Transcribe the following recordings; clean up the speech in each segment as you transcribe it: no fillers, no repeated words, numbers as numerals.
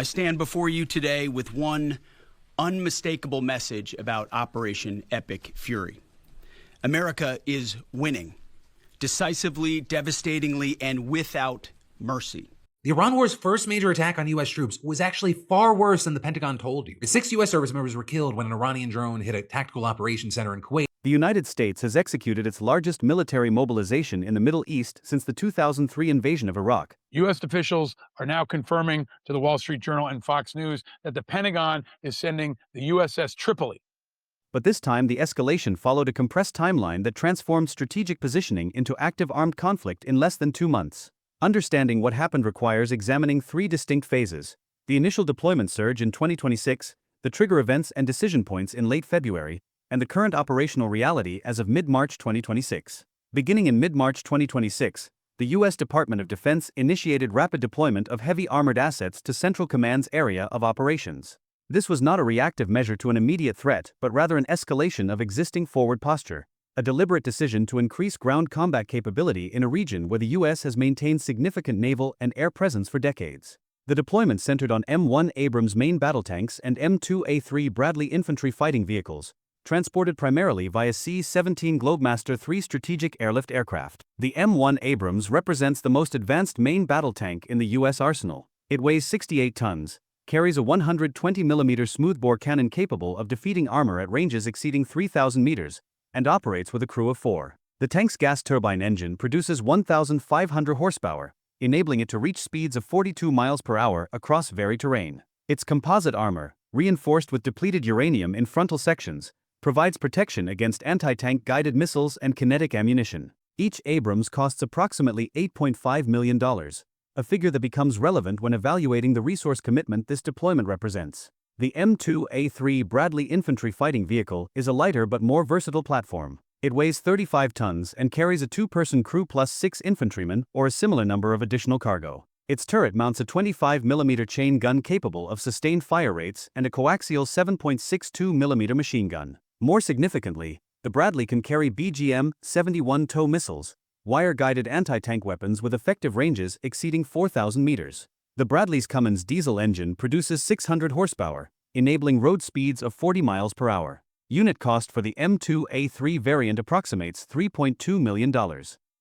I stand before you today with one unmistakable message about Operation Epic Fury. America is winning, decisively, devastatingly, and without mercy. The Iran war's first major attack on U.S. troops was actually far worse than the Pentagon told you. 6 U.S. service members were killed when an Iranian drone hit a tactical operations center in Kuwait. The United States has executed its largest military mobilization in the Middle East since the 2003 invasion of Iraq. U.S. officials are now confirming to the Wall Street Journal and Fox News that the Pentagon is sending the USS Tripoli. But this time the escalation followed a compressed timeline that transformed strategic positioning into active armed conflict in less than 2 months. Understanding what happened requires examining 3 distinct phases: the initial deployment surge in 2026, the trigger events and decision points in late February, and the current operational reality as of mid-March 2026. Beginning in mid-March 2026, the U.S. Department of Defense initiated rapid deployment of heavy armored assets to Central Command's area of operations. This was not a reactive measure to an immediate threat, but rather an escalation of existing forward posture, a deliberate decision to increase ground combat capability in a region where the U.S. has maintained significant naval and air presence for decades. The deployment centered on M1 Abrams main battle tanks and M2A3 Bradley infantry fighting vehicles, transported primarily via C-17 Globemaster III strategic airlift aircraft. The M1 Abrams represents the most advanced main battle tank in the U.S. arsenal. It weighs 68 tons, carries a 120mm smoothbore cannon capable of defeating armor at ranges exceeding 3,000 meters, and operates with a crew of 4. The tank's gas turbine engine produces 1,500 horsepower, enabling it to reach speeds of 42 miles per hour across varied terrain. Its composite armor, reinforced with depleted uranium in frontal sections, provides protection against anti-tank guided missiles and kinetic ammunition. Each Abrams costs approximately $8.5 million, a figure that becomes relevant when evaluating the resource commitment this deployment represents. The M2A3 Bradley infantry fighting vehicle is a lighter but more versatile platform. It weighs 35 tons and carries a 2-person crew plus 6 infantrymen or a similar number of additional cargo. Its turret mounts a 25mm chain gun capable of sustained fire rates and a coaxial 7.62mm machine gun. More significantly, the Bradley can carry BGM-71 TOW missiles, wire-guided anti-tank weapons with effective ranges exceeding 4,000 meters. The Bradley's Cummins diesel engine produces 600 horsepower, enabling road speeds of 40 miles per hour. Unit cost for the M2A3 variant approximates $3.2 million.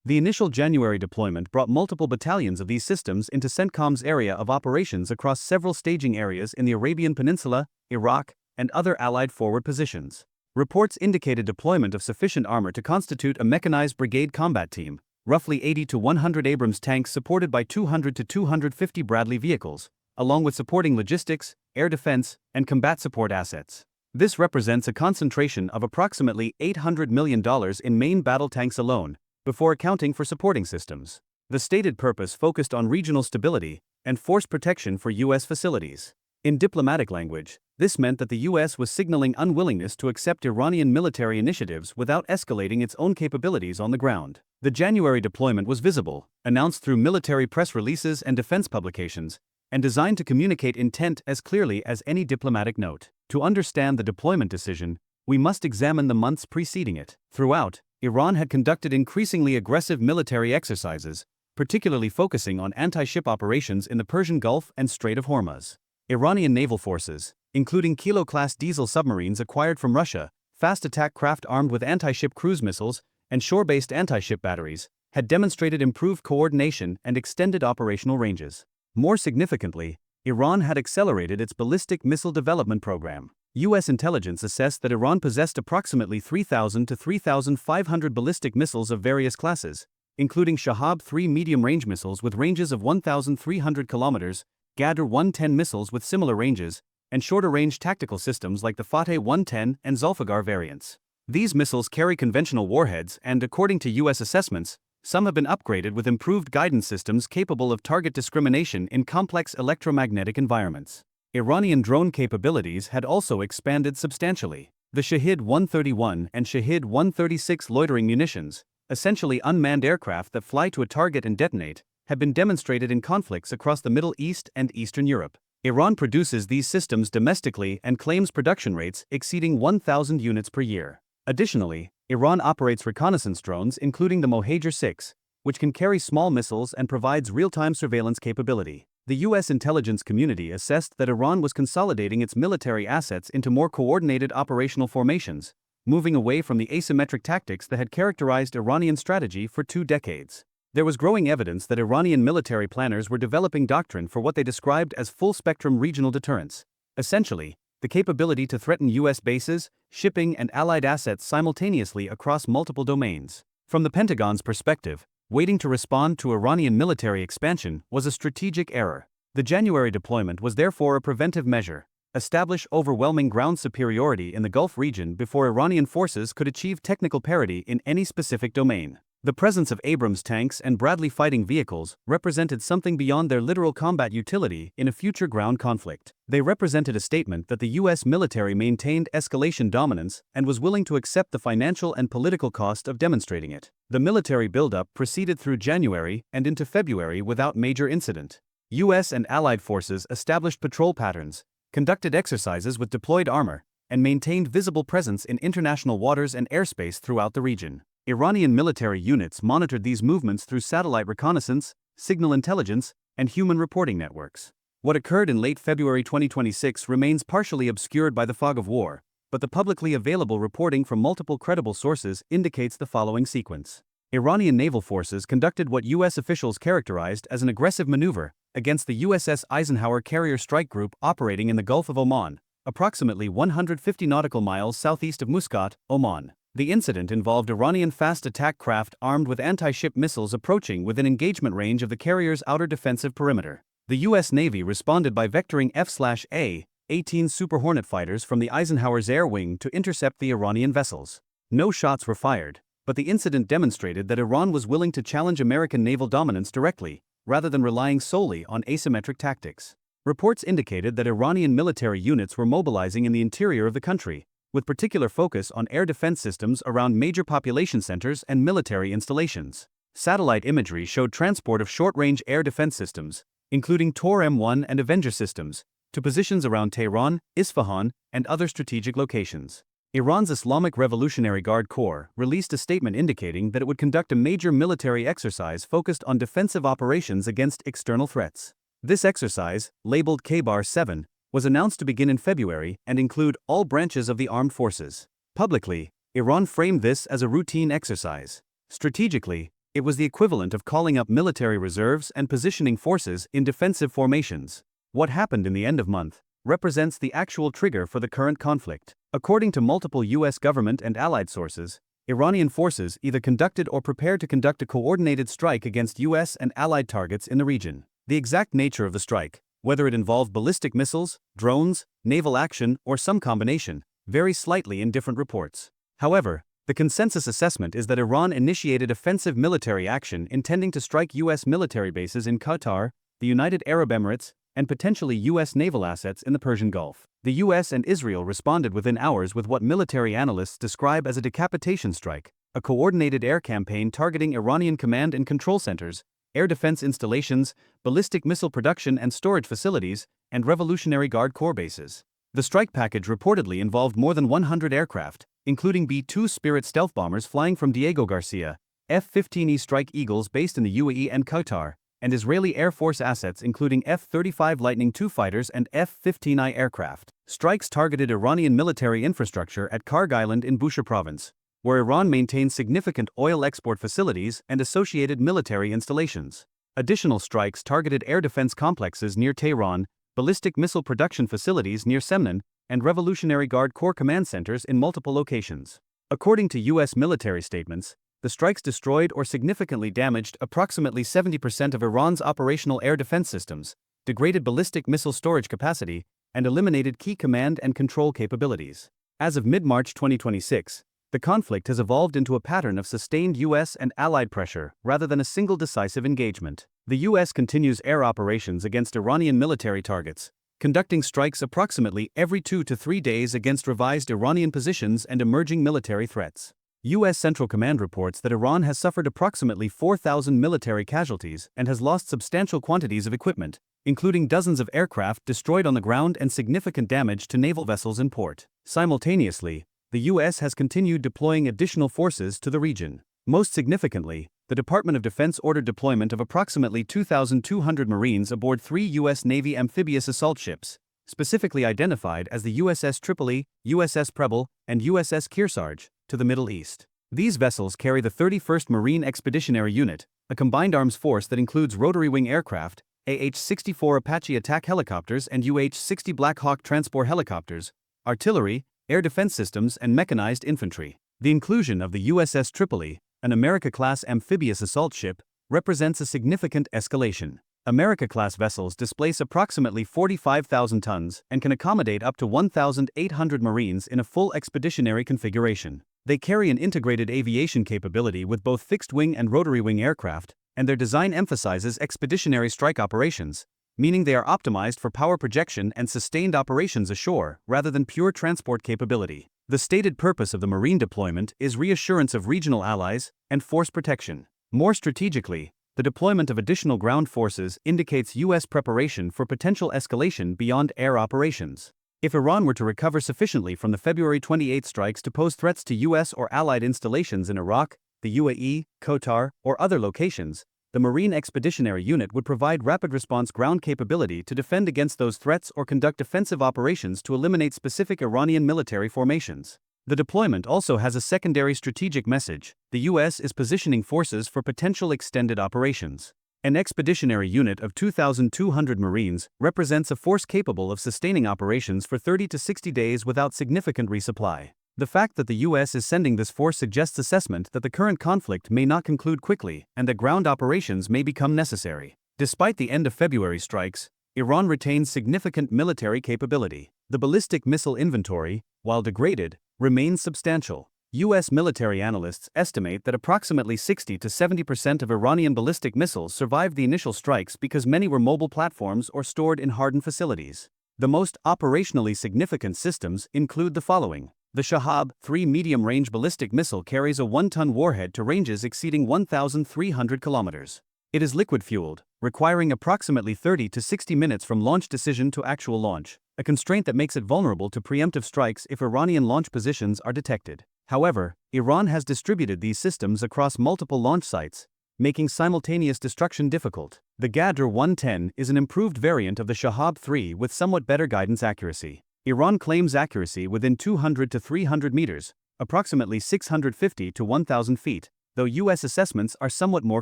The initial January deployment brought multiple battalions of these systems into CENTCOM's area of operations across several staging areas in the Arabian Peninsula, Iraq, and other Allied forward positions. Reports indicated deployment of sufficient armor to constitute a mechanized brigade combat team, roughly 80 to 100 Abrams tanks supported by 200 to 250 Bradley vehicles, along with supporting logistics, air defense, and combat support assets. This represents a concentration of approximately $800 million in main battle tanks alone, before accounting for supporting systems. The stated purpose focused on regional stability and force protection for U.S. facilities. In diplomatic language, this meant that the U.S. was signaling unwillingness to accept Iranian military initiatives without escalating its own capabilities on the ground. The January deployment was visible, announced through military press releases and defense publications, and designed to communicate intent as clearly as any diplomatic note. To understand the deployment decision, we must examine the months preceding it. Throughout, Iran had conducted increasingly aggressive military exercises, particularly focusing on anti-ship operations in the Persian Gulf and Strait of Hormuz. Iranian naval forces, including Kilo-class diesel submarines acquired from Russia, fast attack craft armed with anti-ship cruise missiles, and shore-based anti-ship batteries, had demonstrated improved coordination and extended operational ranges. More significantly, Iran had accelerated its ballistic missile development program. U.S. intelligence assessed that Iran possessed approximately 3,000 to 3,500 ballistic missiles of various classes, including Shahab-3 medium-range missiles with ranges of 1,300 kilometers, Gadr-110 missiles with similar ranges, and shorter-range tactical systems like the Fateh-110 and Zulfiqar variants. These missiles carry conventional warheads and, according to U.S. assessments, some have been upgraded with improved guidance systems capable of target discrimination in complex electromagnetic environments. Iranian drone capabilities had also expanded substantially. The Shahid-131 and Shahid-136 loitering munitions, essentially unmanned aircraft that fly to a target and detonate, have been demonstrated in conflicts across the Middle East and Eastern Europe. Iran produces these systems domestically and claims production rates exceeding 1,000 units per year. Additionally, Iran operates reconnaissance drones including the Mohajer 6, which can carry small missiles and provides real-time surveillance capability. The U.S. intelligence community assessed that Iran was consolidating its military assets into more coordinated operational formations, moving away from the asymmetric tactics that had characterized Iranian strategy for 2 decades. There was growing evidence that Iranian military planners were developing doctrine for what they described as full-spectrum regional deterrence. Essentially, the capability to threaten U.S. bases, shipping, and allied assets simultaneously across multiple domains. From the Pentagon's perspective, waiting to respond to Iranian military expansion was a strategic error. The January deployment was therefore a preventive measure. Establish overwhelming ground superiority in the Gulf region before Iranian forces could achieve technical parity in any specific domain. The presence of Abrams tanks and Bradley fighting vehicles represented something beyond their literal combat utility in a future ground conflict. They represented a statement that the U.S. military maintained escalation dominance and was willing to accept the financial and political cost of demonstrating it. The military buildup proceeded through January and into February without major incident. U.S. and allied forces established patrol patterns, conducted exercises with deployed armor, and maintained visible presence in international waters and airspace throughout the region. Iranian military units monitored these movements through satellite reconnaissance, signal intelligence, and human reporting networks. What occurred in late February 2026 remains partially obscured by the fog of war, but the publicly available reporting from multiple credible sources indicates the following sequence. Iranian naval forces conducted what U.S. officials characterized as an aggressive maneuver against the USS Eisenhower carrier strike group operating in the Gulf of Oman, approximately 150 nautical miles southeast of Muscat, Oman. The incident involved Iranian fast attack craft armed with anti-ship missiles approaching within engagement range of the carrier's outer defensive perimeter. The U.S. Navy responded by vectoring F/A-18 Super Hornet fighters from the Eisenhower's air wing to intercept the Iranian vessels. No shots were fired, but the incident demonstrated that Iran was willing to challenge American naval dominance directly, rather than relying solely on asymmetric tactics. Reports indicated that Iranian military units were mobilizing in the interior of the country, with particular focus on air defense systems around major population centers and military installations. Satellite imagery showed transport of short-range air defense systems, including Tor M1 and Avenger systems, to positions around Tehran, Isfahan, and other strategic locations. Iran's Islamic Revolutionary Guard Corps released a statement indicating that it would conduct a major military exercise focused on defensive operations against external threats. This exercise, labeled K-Bar 7, was announced to begin in February and include all branches of the armed forces. Publicly, Iran framed this as a routine exercise. Strategically, it was the equivalent of calling up military reserves and positioning forces in defensive formations. What happened in the end of month represents the actual trigger for the current conflict. According to multiple U.S. government and allied sources, Iranian forces either conducted or prepared to conduct a coordinated strike against U.S. and allied targets in the region. The exact nature of the strike, whether it involved ballistic missiles, drones, naval action, or some combination, varies slightly in different reports. However, the consensus assessment is that Iran initiated offensive military action intending to strike U.S. military bases in Qatar, the United Arab Emirates, and potentially U.S. naval assets in the Persian Gulf. The U.S. and Israel responded within hours with what military analysts describe as a decapitation strike, a coordinated air campaign targeting Iranian command and control centers, air defense installations, ballistic missile production and storage facilities, and Revolutionary Guard Corps bases. The strike package reportedly involved more than 100 aircraft, including B-2 Spirit stealth bombers flying from Diego Garcia, F-15E Strike Eagles based in the UAE and Qatar, and Israeli Air Force assets including F-35 Lightning II fighters and F-15I aircraft. Strikes targeted Iranian military infrastructure at Karg Island in Bushehr province, where Iran maintains significant oil export facilities and associated military installations. Additional strikes targeted air defense complexes near Tehran, ballistic missile production facilities near Semnan, and Revolutionary Guard Corps command centers in multiple locations. According to U.S. military statements, the strikes destroyed or significantly damaged approximately 70% of Iran's operational air defense systems, degraded ballistic missile storage capacity, and eliminated key command and control capabilities. As of mid-March 2026, the conflict has evolved into a pattern of sustained U.S. and allied pressure rather than a single decisive engagement. The U.S. continues air operations against Iranian military targets, conducting strikes approximately every 2 to 3 days against revised Iranian positions and emerging military threats. U.S. Central Command reports that Iran has suffered approximately 4,000 military casualties and has lost substantial quantities of equipment, including dozens of aircraft destroyed on the ground and significant damage to naval vessels in port. Simultaneously, the U.S. has continued deploying additional forces to the region. Most significantly, the Department of Defense ordered deployment of approximately 2,200 Marines aboard 3 U.S. Navy amphibious assault ships, specifically identified as the USS Tripoli, USS Preble, and USS Kearsarge, to the Middle East. These vessels carry the 31st Marine Expeditionary Unit, a combined arms force that includes rotary-wing aircraft, AH-64 Apache attack helicopters and UH-60 Black Hawk transport helicopters, artillery, air defense systems, and mechanized infantry. The inclusion of the USS Tripoli, an America-class amphibious assault ship, represents a significant escalation. America-class vessels displace approximately 45,000 tons and can accommodate up to 1,800 Marines in a full expeditionary configuration. They carry an integrated aviation capability with both fixed-wing and rotary-wing aircraft, and their design emphasizes expeditionary strike operations, meaning they are optimized for power projection and sustained operations ashore rather than pure transport capability. The stated purpose of the Marine deployment is reassurance of regional allies and force protection. More strategically, the deployment of additional ground forces indicates U.S. preparation for potential escalation beyond air operations. If Iran were to recover sufficiently from the February 28 strikes to pose threats to U.S. or allied installations in Iraq, the UAE, Qatar, or other locations, the Marine Expeditionary Unit would provide rapid response ground capability to defend against those threats or conduct offensive operations to eliminate specific Iranian military formations. The deployment also has a secondary strategic message: the U.S. is positioning forces for potential extended operations. An expeditionary unit of 2,200 Marines represents a force capable of sustaining operations for 30 to 60 days without significant resupply. The fact that the U.S. is sending this force suggests assessment that the current conflict may not conclude quickly and that ground operations may become necessary. Despite the end of February strikes, Iran retains significant military capability. The ballistic missile inventory, while degraded, remains substantial. U.S. military analysts estimate that approximately 60 to 70% of Iranian ballistic missiles survived the initial strikes because many were mobile platforms or stored in hardened facilities. The most operationally significant systems include the following. The Shahab 3 medium-range ballistic missile carries a 1-ton warhead to ranges exceeding 1,300 kilometers. It is liquid-fueled, requiring approximately 30 to 60 minutes from launch decision to actual launch, a constraint that makes it vulnerable to preemptive strikes if Iranian launch positions are detected. However, Iran has distributed these systems across multiple launch sites, making simultaneous destruction difficult. The Ghadr 110 is an improved variant of the Shahab 3 with somewhat better guidance accuracy. Iran claims accuracy within 200 to 300 meters, approximately 650 to 1,000 feet, though U.S. assessments are somewhat more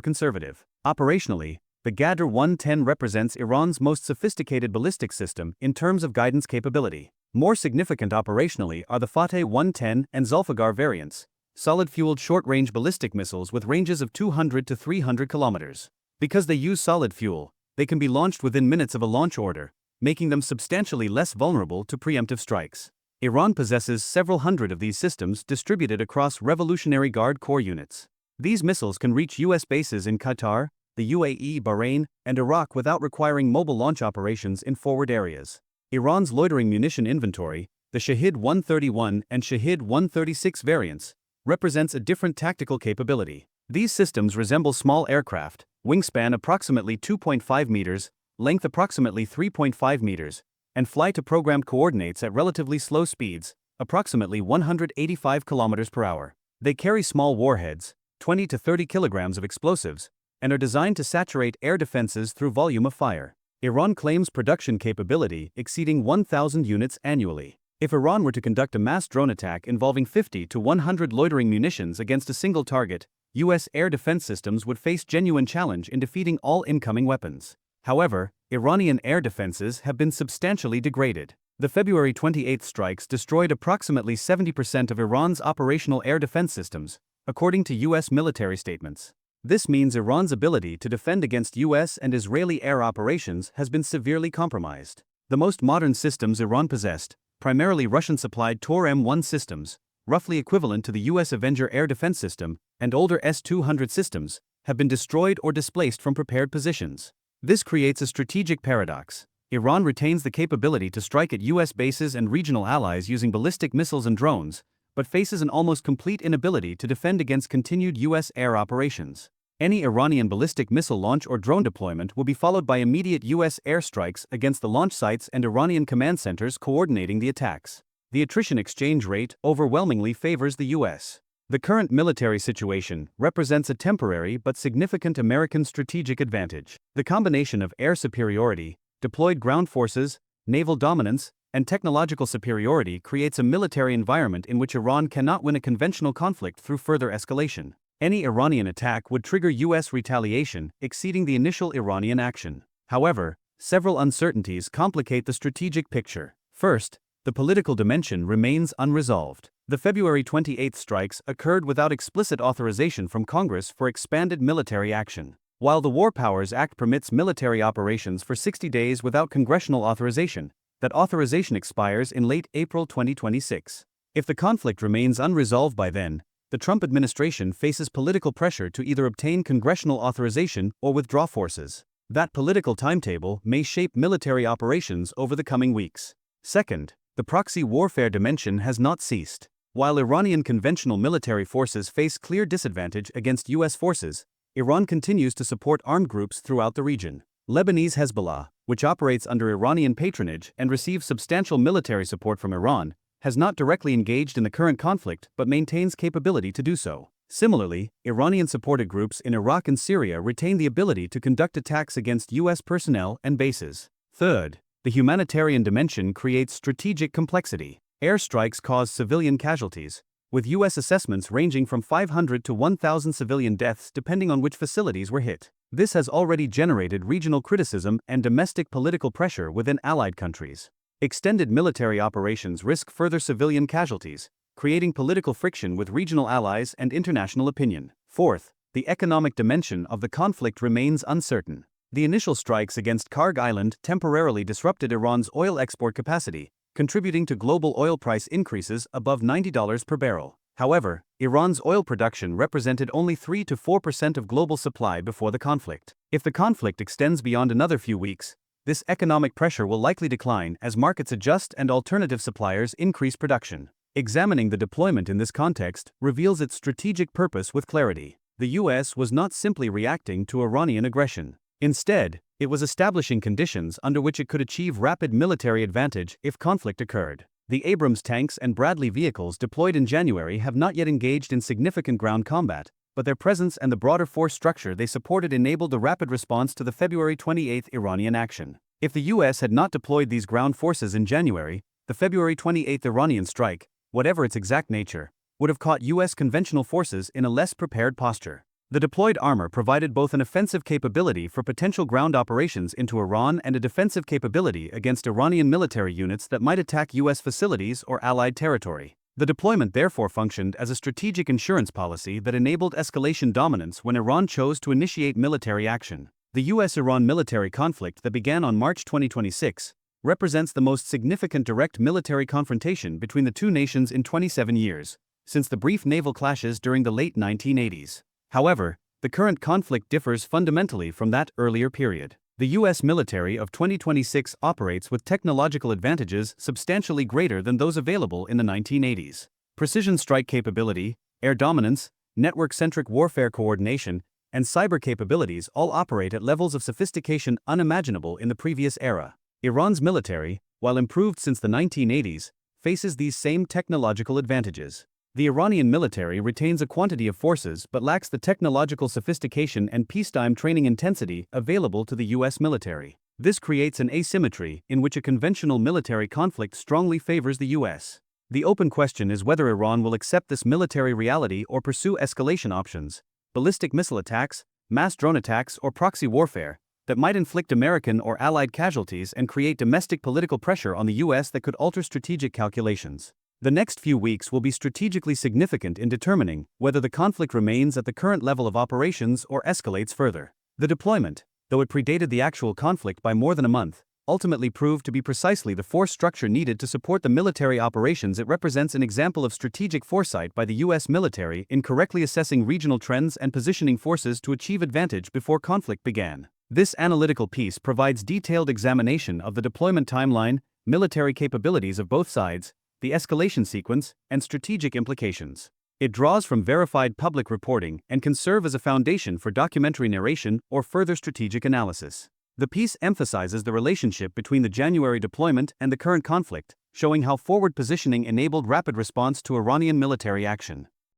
conservative. Operationally, the Ghadr 110 represents Iran's most sophisticated ballistic system in terms of guidance capability. More significant operationally are the Fateh 110 and Zulfiqar variants, solid-fueled short-range ballistic missiles with ranges of 200 to 300 kilometers. Because they use solid fuel, they can be launched within minutes of a launch order, making them substantially less vulnerable to preemptive strikes. Iran possesses several hundred of these systems distributed across Revolutionary Guard Corps units. These missiles can reach U.S. bases in Qatar, the UAE, Bahrain, and Iraq without requiring mobile launch operations in forward areas. Iran's loitering munition inventory, the Shahid 131 and Shahid 136 variants, represents a different tactical capability. These systems resemble small aircraft, wingspan approximately 2.5 meters, length approximately 3.5 meters, and fly to programmed coordinates at relatively slow speeds, approximately 185 kilometers per hour. They carry small warheads, 20 to 30 kilograms of explosives, and are designed to saturate air defenses through volume of fire. Iran claims production capability exceeding 1,000 units annually. If Iran were to conduct a mass drone attack involving 50 to 100 loitering munitions against a single target, U.S. air defense systems would face genuine challenge in defeating all incoming weapons. However, Iranian air defenses have been substantially degraded. The February 28 strikes destroyed approximately 70% of Iran's operational air defense systems, according to U.S. military statements. This means Iran's ability to defend against U.S. and Israeli air operations has been severely compromised. The most modern systems Iran possessed, primarily Russian-supplied Tor M1 systems, roughly equivalent to the U.S. Avenger air defense system, and older S-200 systems, have been destroyed or displaced from prepared positions. This creates a strategic paradox. Iran retains the capability to strike at U.S. bases and regional allies using ballistic missiles and drones, but faces an almost complete inability to defend against continued U.S. air operations. Any Iranian ballistic missile launch or drone deployment will be followed by immediate U.S. airstrikes against the launch sites and Iranian command centers coordinating the attacks. The attrition exchange rate overwhelmingly favors the U.S. The current military situation represents a temporary but significant American strategic advantage. The combination of air superiority, deployed ground forces, naval dominance, and technological superiority creates a military environment in which Iran cannot win a conventional conflict through further escalation. Any Iranian attack would trigger U.S. retaliation, exceeding the initial Iranian action. However, several uncertainties complicate the strategic picture. First, the political dimension remains unresolved. The February 28 strikes occurred without explicit authorization from Congress for expanded military action. While the War Powers Act permits military operations for 60 days without congressional authorization, that authorization expires in late April 2026. If the conflict remains unresolved by then, the Trump administration faces political pressure to either obtain congressional authorization or withdraw forces. That political timetable may shape military operations over the coming weeks. Second, the proxy warfare dimension has not ceased. While Iranian conventional military forces face clear disadvantage against U.S. forces, Iran continues to support armed groups throughout the region. Lebanese Hezbollah, which operates under Iranian patronage and receives substantial military support from Iran, has not directly engaged in the current conflict but maintains capability to do so. Similarly, Iranian-supported groups in Iraq and Syria retain the ability to conduct attacks against U.S. personnel and bases. Third, the humanitarian dimension creates strategic complexity. Airstrikes cause civilian casualties, with U.S. assessments ranging from 500 to 1,000 civilian deaths depending on which facilities were hit. This has already generated regional criticism and domestic political pressure within allied countries. Extended military operations risk further civilian casualties, creating political friction with regional allies and international opinion. Fourth, the economic dimension of the conflict remains uncertain. The initial strikes against Karg Island temporarily disrupted Iran's oil export capacity, contributing to global oil price increases above $90 per barrel. However, Iran's oil production represented only 3 to 4% of global supply before the conflict. If the conflict extends beyond another few weeks, this economic pressure will likely decline as markets adjust and alternative suppliers increase production. Examining the deployment in this context reveals its strategic purpose with clarity. The U.S. was not simply reacting to Iranian aggression. Instead, it was establishing conditions under which it could achieve rapid military advantage if conflict occurred. The Abrams tanks and Bradley vehicles deployed in January have not yet engaged in significant ground combat, but their presence and the broader force structure they supported enabled a rapid response to the February 28 Iranian action. If the U.S. had not deployed these ground forces in January, the February 28 Iranian strike, whatever its exact nature, would have caught U.S. conventional forces in a less prepared posture. The deployed armor provided both an offensive capability for potential ground operations into Iran and a defensive capability against Iranian military units that might attack U.S. facilities or allied territory. The deployment therefore functioned as a strategic insurance policy that enabled escalation dominance when Iran chose to initiate military action. The U.S.-Iran military conflict that began on March 2026 represents the most significant direct military confrontation between the two nations in 27 years, since the brief naval clashes during the late 1980s. However, the current conflict differs fundamentally from that earlier period. The U.S. military of 2026 operates with technological advantages substantially greater than those available in the 1980s. Precision strike capability, air dominance, network-centric warfare coordination, and cyber capabilities all operate at levels of sophistication unimaginable in the previous era. Iran's military, while improved since the 1980s, faces these same technological advantages. The Iranian military retains a quantity of forces but lacks the technological sophistication and peacetime training intensity available to the U.S. military. This creates an asymmetry in which a conventional military conflict strongly favors the U.S. The open question is whether Iran will accept this military reality or pursue escalation options, ballistic missile attacks, mass drone attacks, or proxy warfare, that might inflict American or allied casualties and create domestic political pressure on the U.S. that could alter strategic calculations. The next few weeks will be strategically significant in determining whether the conflict remains at the current level of operations or escalates further. The deployment, though it predated the actual conflict by more than a month, ultimately proved to be precisely the force structure needed to support the military operations. It represents an example of strategic foresight by the U.S. military in correctly assessing regional trends and positioning forces to achieve advantage before conflict began. This analytical piece provides detailed examination of the deployment timeline, military capabilities of both sides, the escalation sequence, and strategic implications. It draws from verified public reporting and can serve as a foundation for documentary narration or further strategic analysis. The piece emphasizes the relationship between the January deployment and the current conflict, showing how forward positioning enabled rapid response to Iranian military action.